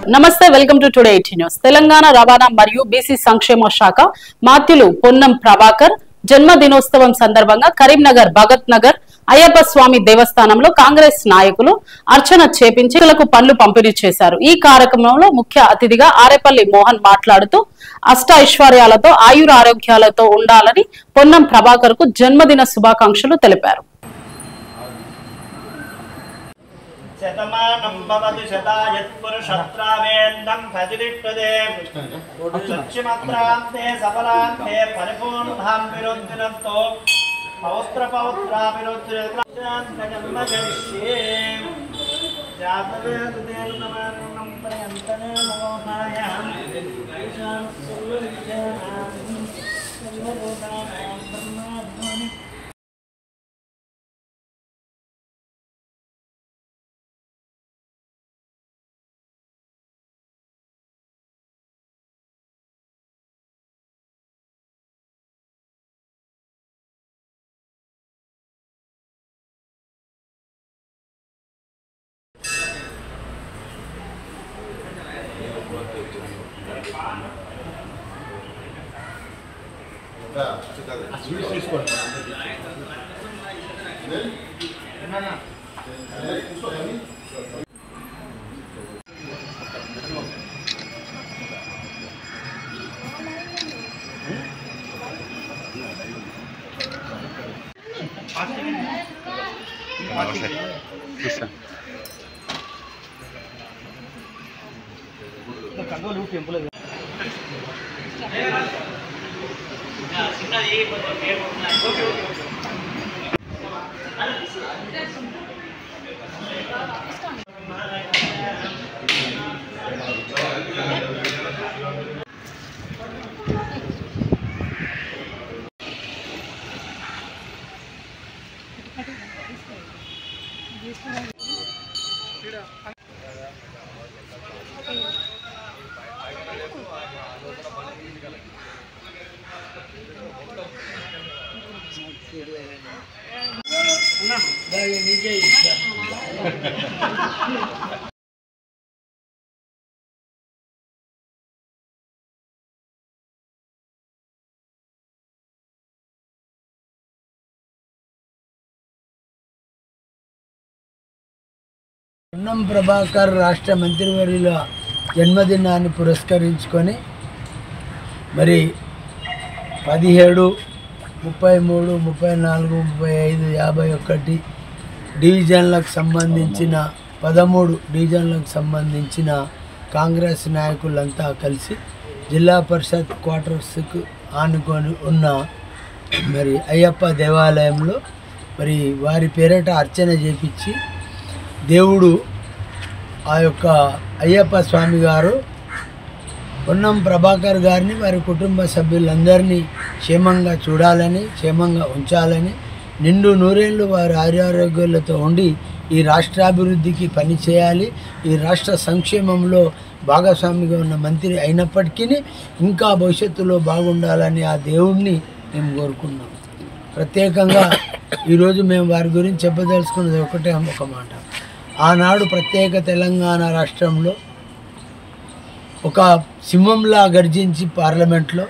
నమస్తే, welcome to today 18 news. Telangana రవాణా మరియు బీసీ సంక్షేమ శాఖ మాత్యులు పొన్నం ప్రభాకర్ జన్మదినోత్సవం సందర్భంగా కరీంనగర్ భగత్ నగర్ అయ్యప్ప స్వామి దేవస్థానంలో కాంగ్రెస్ నాయకులు అర్చన చేపించి పండ్లు పంపిణీ చేశారు. ఈ కార్యక్రమంలో ముఖ్య అతిథిగా ఆరేపల్లి మోహన్ మాట్లాడుతూ అష్ట ఐశ్వర్యాలతో ఆయురారోగ్యాలతో ఉండాలని పొన్నం ప్రభాకర్ కు జన్మదిన శుభాకాంక్షలు తెలిపారు. శతమానం భవతి శతాయత్ పురుషత్రావేందం ప్రతిష్టదే సత్యమత్రాంతే సఫలాంతే పరిపూర్ణాం విరుద్ధిరస్తో పౌత్రపౌత్రాభిరుద్ధిరస్యాన్తజన్మజనిష్యే జాతవేదుదేనమరణం ప్రయంతనే మోహాయాం ఈశాన సర్వవిద్యానాం సర్వభూతానాం బ్రహ్మాధ్వని. పొన్నం ప్రభాకర్ రాష్ట్ర మంత్రివర్యుల జన్మదినాన్ని పురస్కరించుకొని మరి 17, 33, 34, 35, 51 డివిజన్లకు సంబంధించిన 13 డివిజన్లకు సంబంధించిన కాంగ్రెస్ నాయకులంతా కలిసి జిల్లా పరిషత్ క్వార్టర్స్కు ఆనుకొని ఉన్న మరి అయ్యప్ప దేవాలయంలో మరి వారి పేరిట అర్చన చేపించి దేవుడు ఆ యొక్క అయ్యప్ప స్వామి గారు పొన్నం ప్రభాకర్ గారిని వారి కుటుంబ సభ్యులందరినీ క్షేమంగా చూడాలని, క్షేమంగా ఉంచాలని, నిండు నూరేళ్ళు వారి ఆరోగ్యాలతో ఉండి ఈ రాష్ట్రాభివృద్ధికి పనిచేయాలి, ఈ రాష్ట్ర సంక్షేమంలో భాగస్వామిగా ఉన్న మంత్రి అయినప్పటికీ ఇంకా భవిష్యత్తులో బాగుండాలని ఆ దేవుణ్ణి మేము కోరుకున్నాం. ప్రత్యేకంగా ఈరోజు మేము వారి గురించి చెప్పదలుచుకున్నది ఒక మాట. ఆనాడు ప్రత్యేక తెలంగాణ రాష్ట్రంలో ఒక సింహంలా గర్జించి పార్లమెంట్లో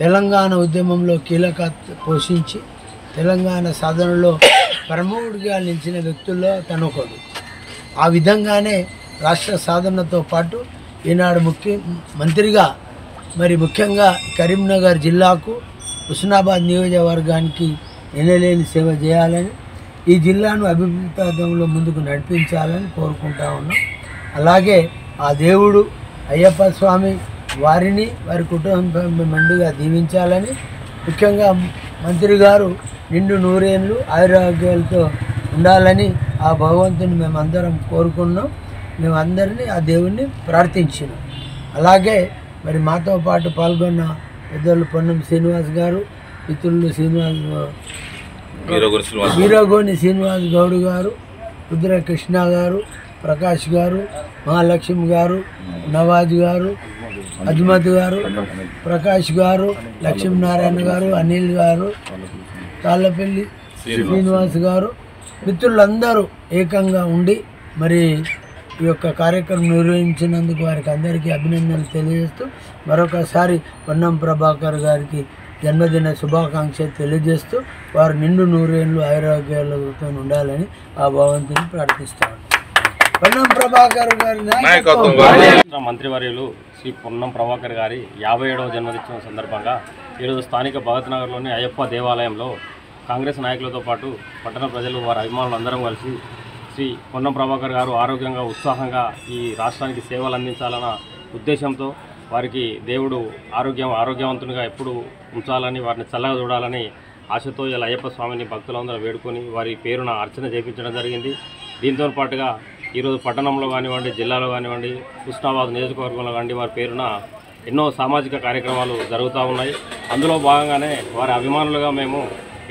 తెలంగాణ ఉద్యమంలో కీలక పోషించి తెలంగాణ సాధనలో ప్రముఖుడిగా నిలిచిన వ్యక్తుల్లో తనొకడు. ఆ విధంగానే రాష్ట్ర సాధనతో పాటు ఈనాడు మంత్రిగా మరి ముఖ్యంగా కరీంనగర్ జిల్లాకు, హుస్నాబాద్ నియోజకవర్గానికి ఎనలేని సేవ చేయాలని, ఈ జిల్లాను అభివృద్ధి పథంలో ముందుకు నడిపించాలని కోరుకుంటా ఉన్నాం. అలాగే ఆ దేవుడు అయ్యప్ప స్వామి వారిని వారి కుటుంబం మెండుగా దీవించాలని, ముఖ్యంగా మంత్రి గారు నిండు నూరేళ్ళు ఆయురారోగ్యాలతో ఉండాలని ఆ భగవంతుని మేమందరం కోరుకున్నాం. మేమందరినీ ఆ దేవుణ్ణి ప్రార్థించినాం. అలాగే మరి మాతో పాటు పాల్గొన్న పెద్దలు పొన్నం శ్రీనివాస్ గారు, మిత్రులు వీరగోని శ్రీనివాస్ గౌడ్ గారు, రుద్ర కృష్ణ గారు, ప్రకాష్ గారు, మహాలక్ష్మి గారు, నవాజ్ గారు, అజ్మత్ గారు, ప్రకాష్ గారు, లక్ష్మీనారాయణ గారు, అనిల్ గారు, తాళ్ళపల్లి శ్రీనివాస్ గారు, మిత్రులందరూ ఏకంగా ఉండి మరి ఈ యొక్క కార్యక్రమం నిర్వహించినందుకు వారికి అందరికీ అభినందనలు తెలియజేస్తూ మరొకసారి పొన్నం ప్రభాకర్ గారికి జన్మదిన శుభాకాంక్షలు తెలియజేస్తూ వారు నిండు నూరేళ్ళు ఆరోగ్యాలతో ఉండాలని ఆ భగవంతుని ప్రార్థిస్తాను. పొన్నం ప్రభాకర్ గారి మంత్రివర్యులు శ్రీ పొన్నం ప్రభాకర్ గారి 57వ జన్మదిన సందర్భంగా ఈరోజు స్థానిక భగత్ నగర్లోని అయ్యప్ప దేవాలయంలో కాంగ్రెస్ నాయకులతో పాటు పట్టణ ప్రజలు వారి అభిమానులు అందరం కలిసి శ్రీ పొన్నం ప్రభాకర్ గారు ఆరోగ్యంగా ఉత్సాహంగా ఈ రాష్ట్రానికి సేవలు అందించాలన్న ఉద్దేశంతో వారికి దేవుడు ఆరోగ్యవంతునిగా ఎప్పుడు ఉంచాలని వారిని చల్లగా చూడాలని ఆశతో ఇలా అయ్యప్ప స్వామిని భక్తులందరూ వేడుకొని వారి పేరున అర్చన చేయించడం జరిగింది. దీంతో పాటుగా ఈరోజు పట్టణంలో కానివ్వండి, జిల్లాలో కానివ్వండి, హుస్నాబాద్ నియోజకవర్గంలో కానివ్వండి వారి పేరున ఎన్నో సామాజిక కార్యక్రమాలు జరుగుతూ ఉన్నాయి. అందులో భాగంగానే వారి అభిమానులుగా మేము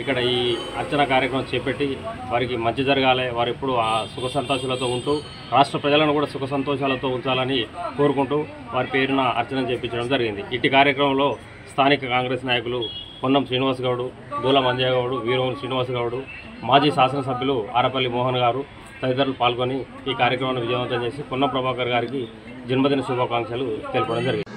ఇక్కడ ఈ అర్చన కార్యక్రమం చేపట్టి వారికి మంచి జరగాలి, వారు ఎప్పుడు ఆ సుఖ సంతోషాలతో ఉంటూ రాష్ట్ర ప్రజలను కూడా సుఖ సంతోషాలతో ఉంచాలని కోరుకుంటూ వారి పేరున అర్చన చేయించడం జరిగింది. ఇట్టి కార్యక్రమంలో స్థానిక కాంగ్రెస్ నాయకులు పొన్నం శ్రీనివాస్ గౌడ్, దూల మంజయ్య గౌడ్, వీరవోలు శ్రీనివాస్ గౌడ్, మాజీ శాసనసభ్యులు ఆరపల్లి మోహన్ గారు తదితరులు పాల్గొని ఈ కార్యక్రమాన్ని విజయవంతం చేసి పొన్నం ప్రభాకర్ గారికి జన్మదిన శుభాకాంక్షలు తెలపడం జరిగింది.